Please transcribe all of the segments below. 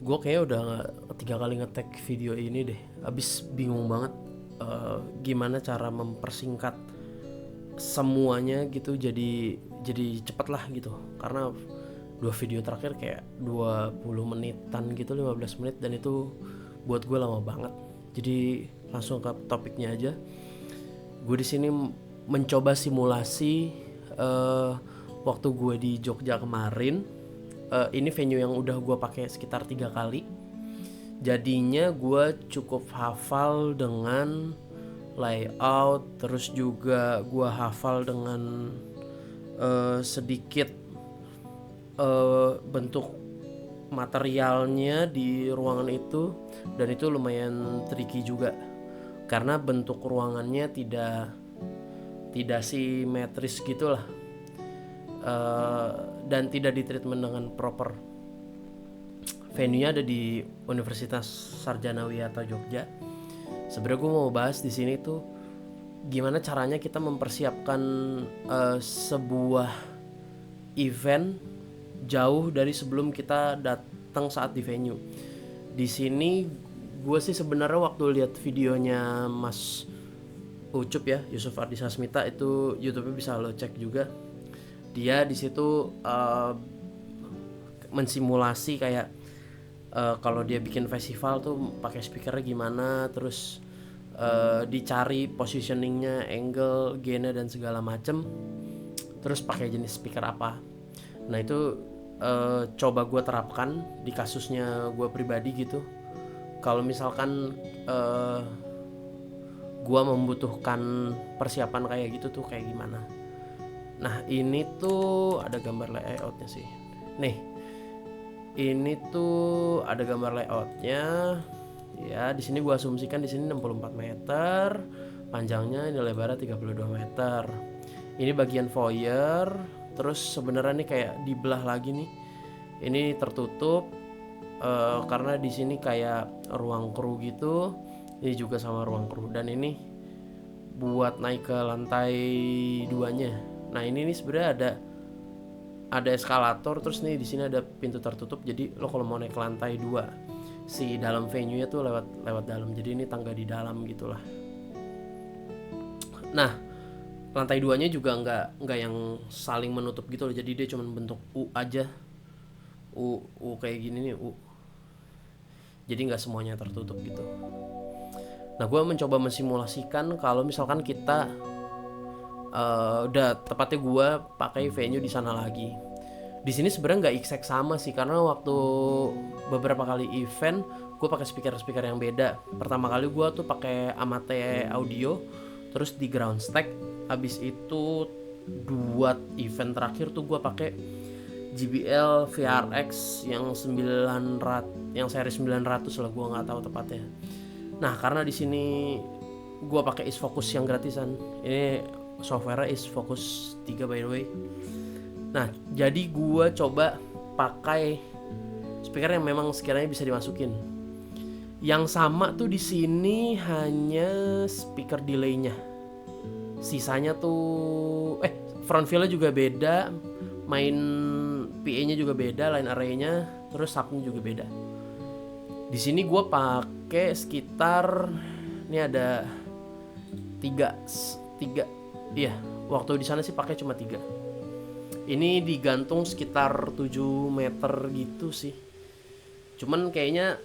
Gue kayaknya udah 3 kali nge-tag video ini deh. Abis bingung banget gimana cara mempersingkat semuanya gitu jadi cepet lah gitu. Karena 2 video terakhir kayak 20 menitan gitu, 15 menit, dan itu buat gue lama banget. Jadi langsung ke topiknya aja. Gue di sini mencoba simulasi waktu gue di Jogja kemarin. Ini venue yang udah gue pakai sekitar 3 kali. Jadinya gue cukup hafal dengan layout, terus juga gue hafal dengan sedikit bentuk materialnya di ruangan itu, dan itu lumayan tricky juga karena bentuk ruangannya tidak simetris gitulah, dan tidak ditreatment dengan proper. Venue-nya ada di Universitas Sarjana Wiyata Jogja. Sebenarnya gue mau bahas di sini tuh gimana caranya kita mempersiapkan sebuah event jauh dari sebelum kita datang saat di venue. Di sini gue sih sebenarnya waktu lihat videonya Mas Ucup ya, Yusuf Ardi Sasmita, itu YouTube-nya bisa lo cek juga. Dia di situ mensimulasi kayak kalau dia bikin festival tuh pakai speakernya gimana, terus dicari positioningnya, angle, gainnya dan segala macem, terus pakai jenis speaker apa. Nah itu coba gue terapkan di kasusnya gue pribadi gitu. Kalau misalkan gue membutuhkan persiapan kayak gitu tuh kayak gimana. Nah ini tuh ada gambar layoutnya sih. Nih, ini tuh ada gambar layoutnya. Ya, di sini gue asumsikan di sini 64 meter, panjangnya ini lebarnya 32 meter. Ini bagian foyer, terus sebenarnya nih kayak dibelah lagi nih. Ini tertutup karena di sini kayak ruang kru gitu. Ini juga sama ruang kru, dan ini buat naik ke lantai 2-nya. Nah, ini nih sebenarnya ada eskalator, terus nih di sini ada pintu tertutup. Jadi lo kalau mau naik ke lantai 2 si dalam venue-nya tuh lewat dalam. Jadi ini tangga di dalam gitulah. Nah, lantai 2-nya juga nggak yang saling menutup gitu loh. Jadi dia cuma bentuk U aja. U kayak gini nih, U. Jadi nggak semuanya tertutup gitu. Nah, gue mencoba mensimulasikan kalau misalkan kita udah tepatnya gue pakai venue di sana lagi. Di sini sebenarnya nggak exact sama sih, karena waktu beberapa kali event gue pakai speaker yang beda. Pertama kali gue tuh pakai Amate Audio, terus di ground stack. Abis itu 2 event terakhir tuh gue pakai JBL VRX yang 900, yang seri 900 lah, gue nggak tahu tepatnya. Nah, karena di sini gue pakai Isfocus yang gratisan. Ini software Isfocus 3 by the way. Nah, jadi gue coba pakai speaker yang memang sekiranya bisa dimasukin. Yang sama tuh di sini hanya speaker delay-nya. Sisanya tuh front fill-nya juga beda, main PA-nya juga beda, line array-nya, terus sub-nya juga beda. Di sini gue pakai sekitar, ini ada 3. Iya, waktu di sana sih pakai cuma 3. Ini digantung sekitar 7 meter gitu sih. Cuman kayaknya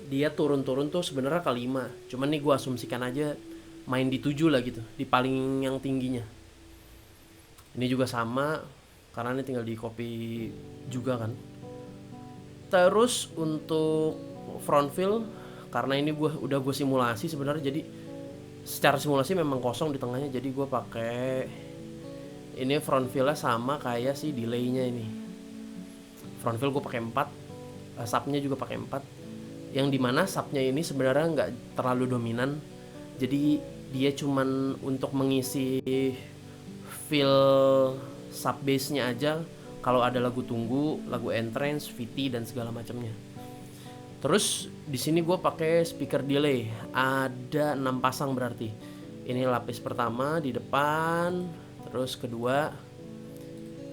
dia turun-turun tuh sebenarnya ke 5. Cuman nih gue asumsikan aja main di 7 lah gitu, di paling yang tingginya. Ini juga sama, karena ini tinggal di copy juga kan. Terus untuk front fill, karena ini udah gue simulasi sebenarnya, jadi secara simulasi memang kosong di tengahnya. Jadi gue pakai ini front fill-nya sama kayak si delay-nya ini. Front fill gue pakai 4, sub-nya juga pakai 4. Yang dimana sub-nya ini sebenarnya nggak terlalu dominan. Jadi dia cuman untuk mengisi feel sub bass-nya aja. Kalau ada lagu tunggu, lagu entrance, VT dan segala macamnya. Terus di sini gue pakai speaker delay, ada 6 pasang berarti. Ini lapis pertama di depan, terus kedua,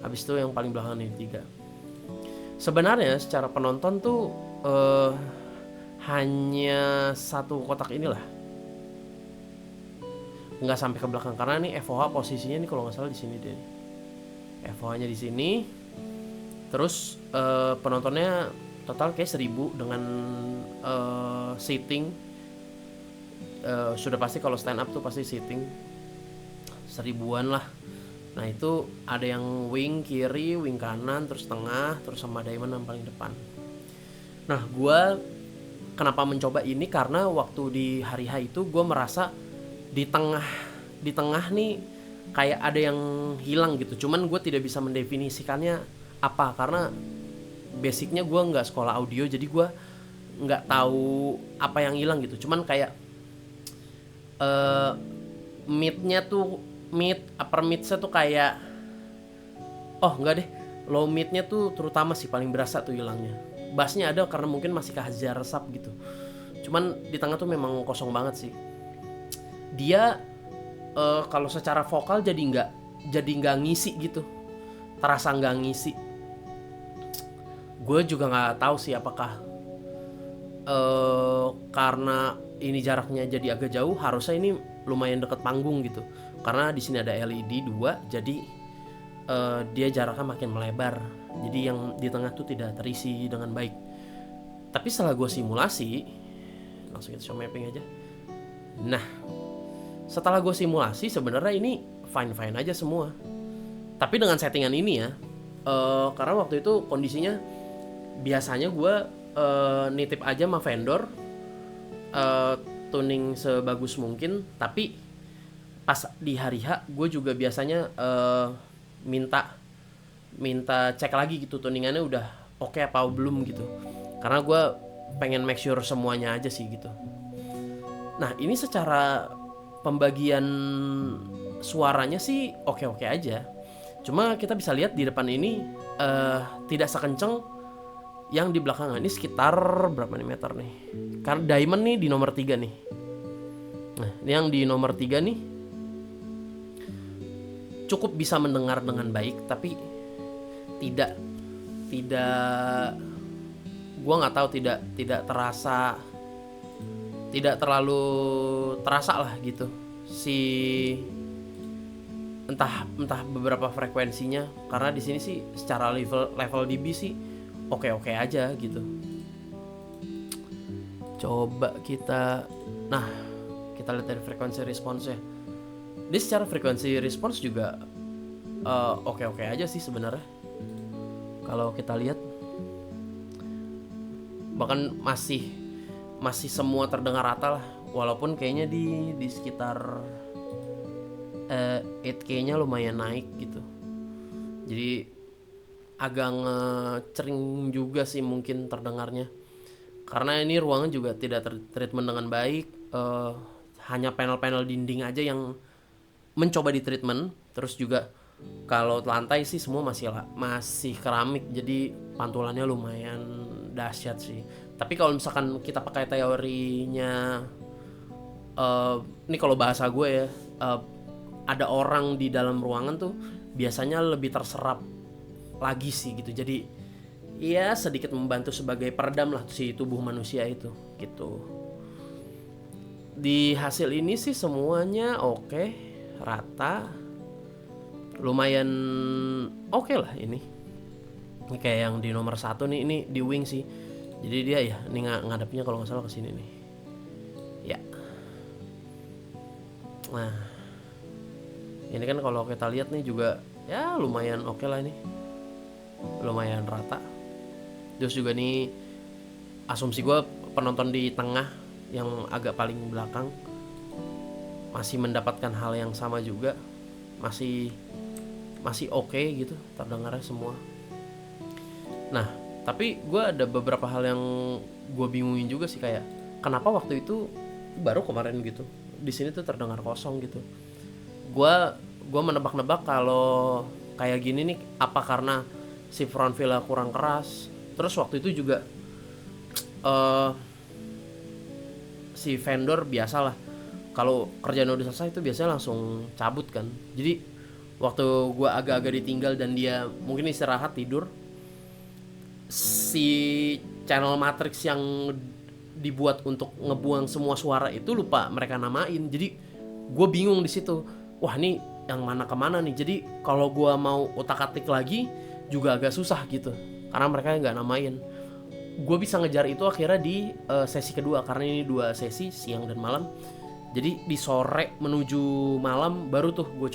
habis itu yang paling belakang nih 3. Sebenarnya secara penonton tuh eh, hanya satu kotak inilah, nggak sampai ke belakang karena nih FOH posisinya nih kalau nggak salah di sini deh. FOH-nya di sini. Terus penontonnya total kayak 1.000 dengan seating. Sudah pasti kalau stand up tuh pasti seating 1.000-an lah. Nah itu ada yang wing kiri, wing kanan, terus tengah, terus sama diamond yang paling depan. Nah gue kenapa mencoba ini karena waktu di hari H itu gue merasa di tengah nih kayak ada yang hilang gitu. Cuman gue tidak bisa mendefinisikannya apa karena basicnya gue nggak sekolah audio, jadi gue nggak tahu apa yang hilang gitu. Cuman kayak midnya tuh upper midnya tuh kayak enggak deh, low midnya tuh terutama sih paling berasa tuh hilangnya. Bassnya ada karena mungkin masih kehajar resap gitu. Cuman di tengah tuh memang kosong banget sih. Dia kalau secara vokal jadi nggak ngisi gitu, terasa nggak ngisi. Gue juga nggak tahu sih apakah karena ini jaraknya jadi agak jauh, harusnya ini lumayan deket panggung gitu. Karena di sini ada LED 2, jadi dia jaraknya makin melebar. Jadi yang di tengah tuh tidak terisi dengan baik. Tapi setelah gue simulasi, langsung kita show mapping aja. Nah, setelah gue simulasi sebenarnya ini fine aja semua. Tapi dengan settingan ini ya, karena waktu itu kondisinya biasanya gue nitip aja sama vendor, tuning sebagus mungkin. Tapi pas di hari H gue juga biasanya minta cek lagi gitu tuningannya udah oke apa belum gitu. Karena gue pengen make sure semuanya aja sih gitu. Nah ini secara pembagian suaranya sih oke aja. Cuma kita bisa lihat di depan ini tidak sekenceng yang di belakangan. Ini sekitar berapa nih meter nih? Karena diamond nih di nomor 3 nih. Nah ini yang di nomor 3 nih cukup bisa mendengar dengan baik, tapi tidak gue nggak tahu, tidak terasa, tidak terlalu terasa lah gitu si entah beberapa frekuensinya. Karena di sini sih secara level dB sih oke aja gitu. Coba kita lihat dari frekuensi responsnya. Di secara frekuensi respons juga oke aja sih sebenarnya. Kalau kita lihat bahkan masih semua terdengar rata lah, walaupun kayaknya di sekitar 8K-nya lumayan naik gitu. Jadi agak ngecering juga sih mungkin terdengarnya. Karena ini ruangan juga tidak treatment dengan baik, hanya panel-panel dinding aja yang mencoba di treatment. Terus juga kalau lantai sih semua masih keramik, jadi pantulannya lumayan dahsyat sih. Tapi kalau misalkan kita pakai teorinya, ini kalau bahasa gue ya, ada orang di dalam ruangan tuh biasanya lebih terserap lagi sih gitu. Jadi ya sedikit membantu sebagai peredam lah si tubuh manusia itu gitu. Di hasil ini sih semuanya oke, rata, lumayan oke lah ini. Ini kayak yang di nomor 1 nih, ini di wing sih. Jadi dia ya ini ngadepnya kalau nggak salah ke sini nih. Ya. Nah, ini kan kalau kita lihat nih juga ya lumayan oke lah ini. Lumayan rata. Terus juga nih asumsi gue penonton di tengah yang agak paling belakang masih mendapatkan hal yang sama juga. Masih oke gitu terdengarnya semua. Nah, tapi gue ada beberapa hal yang gue bingungin juga sih, kayak kenapa waktu itu baru kemarin gitu di sini tuh terdengar kosong gitu. Gue menebak-nebak kalau kayak gini nih apa karena si front villa kurang keras. Terus waktu itu juga si vendor biasalah kalau kerjaan udah selesai itu biasanya langsung cabut kan. Jadi waktu gue agak-agak ditinggal dan dia mungkin istirahat tidur, si channel matrix yang dibuat untuk ngebuang semua suara itu lupa mereka namain. Jadi gue bingung di situ. Wah, ini yang mana kemana nih? Jadi kalau gue mau otak-atik lagi juga agak susah gitu. Karena mereka nggak namain. Gue bisa ngejar itu akhirnya di sesi kedua, karena ini 2 sesi, siang dan malam. Jadi di sore menuju malam baru tuh gue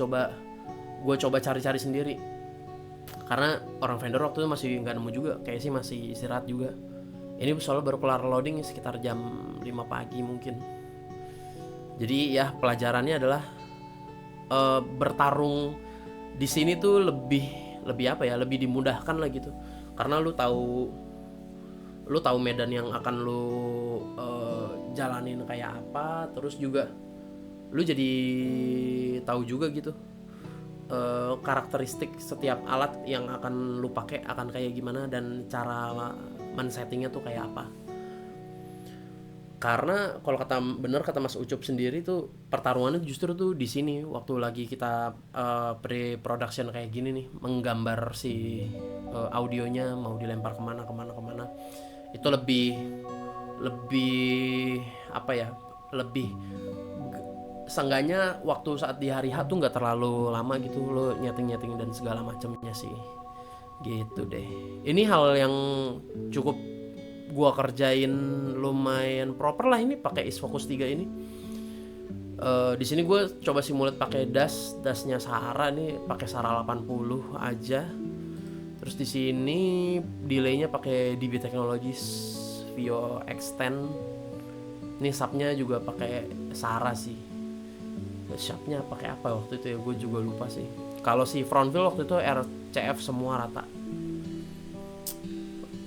coba cari-cari sendiri, karena orang vendor waktu itu masih nggak nemu juga, kayak sih masih istirahat juga. Ini soalnya baru kelar loading sekitar jam 5 pagi mungkin. Jadi ya pelajarannya adalah bertarung di sini tuh lebih lebih apa ya, lebih dimudahkan lah gitu, karena lu tahu medan yang akan lu jalanin kayak apa, terus juga lu jadi tahu juga gitu karakteristik setiap alat yang akan lu pakai akan kayak gimana, dan cara men-settingnya tuh kayak apa. Karena kalau kata Mas Ucup sendiri tuh pertarungannya justru tuh di sini waktu lagi kita pre-production kayak gini nih, menggambar si audionya mau dilempar kemana kemana kemana, itu lebih lebih apa ya, lebih seenggaknya waktu saat di hari H tuh nggak terlalu lama gitu lo nyeting-nyeting dan segala macamnya sih, gitu deh. Ini hal yang cukup gua kerjain lumayan proper lah ini pakai Isfocus 3 ini. Di sini gue coba simulate pakai dasnya Sahara nih, pakai Sahara 80 aja. Terus di sini delaynya pakai DB Technologies Vio Extend. Ini subnya juga pakai Sahara sih. Subnya pakai apa waktu itu ya, gue juga lupa sih. Kalau si Frontville waktu itu RCF semua rata.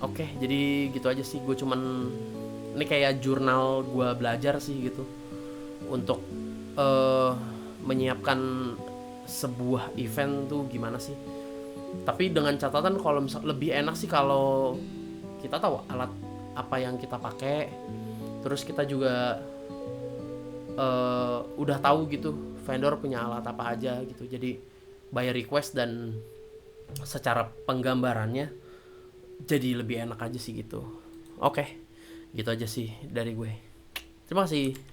Oke, jadi gitu aja sih. Gue cuman ini kayak jurnal gue belajar sih gitu untuk menyiapkan sebuah event tuh gimana sih. Tapi dengan catatan kalau misal lebih enak sih kalau kita tahu alat apa yang kita pakai, terus kita juga udah tahu gitu vendor punya alat apa aja gitu. Jadi by request dan secara penggambarannya jadi lebih enak aja sih gitu. Oke, gitu aja sih dari gue. Terima kasih.